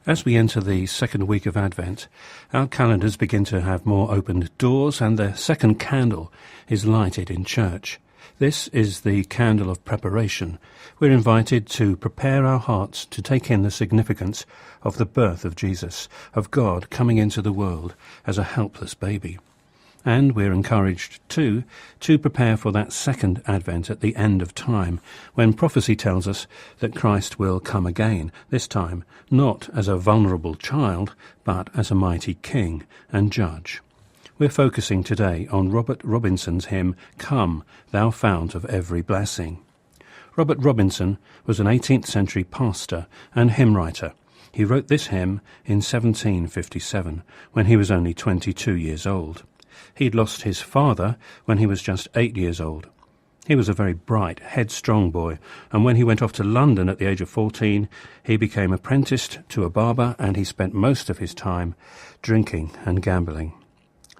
As we enter the second week of Advent, our calendars begin to have more opened doors, and the second candle is lighted in church. This is the candle of preparation. We're invited to prepare our hearts to take in the significance of the birth of Jesus, of God coming into the world as a helpless baby. And we're encouraged, too, to prepare for that second Advent at the end of time, when prophecy tells us that Christ will come again, this time not as a vulnerable child, but as a mighty king and judge. We're focusing today on Robert Robinson's hymn, "Come, Thou Fount of Every Blessing." Robert Robinson was an 18th century pastor and hymn writer. He wrote this hymn in 1757, when he was only 22 years old. He'd lost his father when he was just 8 years old. He was a very bright, headstrong boy, and when he went off to London at the age of 14, he became apprenticed to a barber, and he spent most of his time drinking and gambling.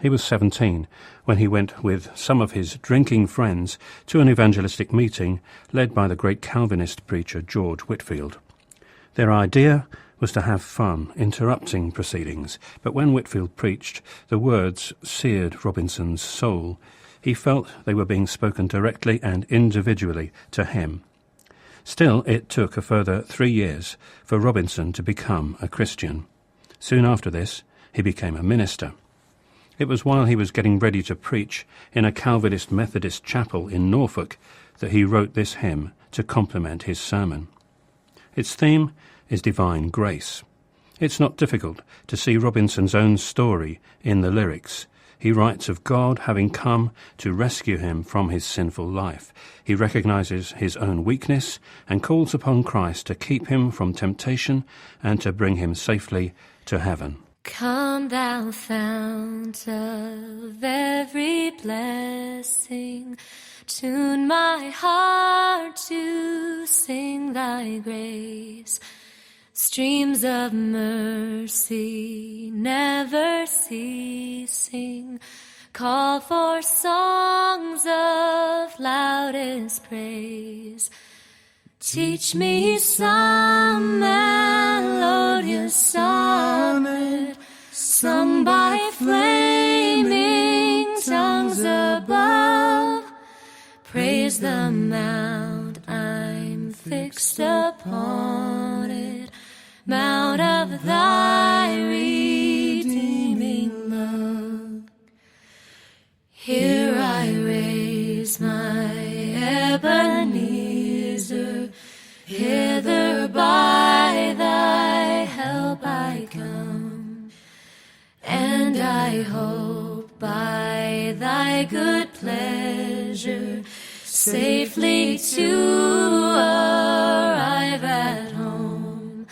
He was 17 when he went with some of his drinking friends to an evangelistic meeting led by the great Calvinist preacher George Whitefield. Their idea was to have fun, interrupting proceedings, but when Whitefield preached, the words seared Robinson's soul. He felt they were being spoken directly and individually to him. Still, it took a further 3 years for Robinson to become a Christian. Soon after this, he became a minister. It was while he was getting ready to preach in a Calvinist Methodist chapel in Norfolk that he wrote this hymn to complement his sermon. Its theme is divine grace. It's not difficult to see Robinson's own story in the lyrics. He writes of God having come to rescue him from his sinful life. He recognizes his own weakness and calls upon Christ to keep him from temptation and to bring him safely to heaven. Come, thou fount of every blessing, tune my heart to sing thy grace. Streams of mercy never ceasing, call for songs of loudest praise. Teach me some melodious sonnet, sung by flaming tongues above. Praise the mount I'm fixed upon it, mount of thy redeeming love. Here I raise my Ebenezer, hither by thy help I come, and I hope by thy good pleasure safely to arrive at home.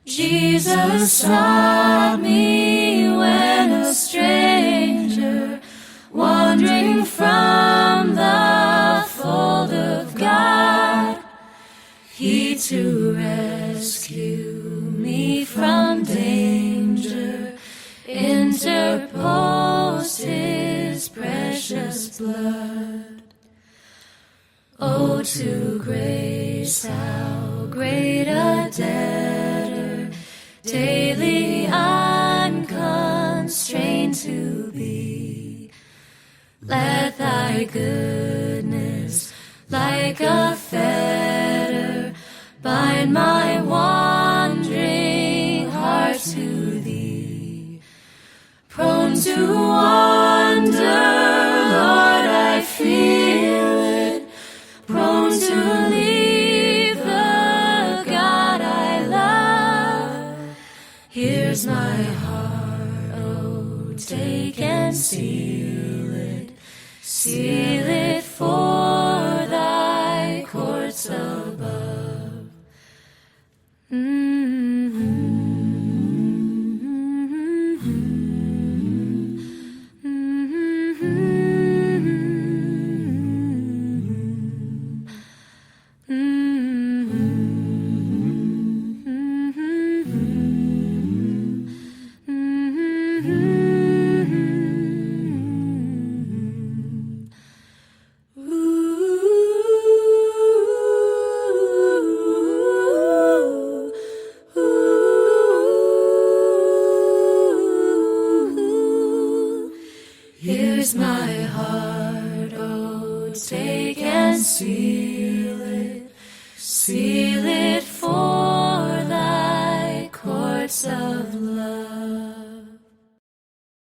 Jesus sought me when a stranger, wandering from the fold of God. He to rescue me from danger interposed his precious blood. Oh, to grace how great a debtor daily I'm constrained to be. Let thy goodness like a fetter bind my wandering heart to thee. Prone to wander, Lord, I feel it, prone to leave the God I love. Here's my heart, oh, take and seal it for thy courts above. is my heart, oh, take and seal it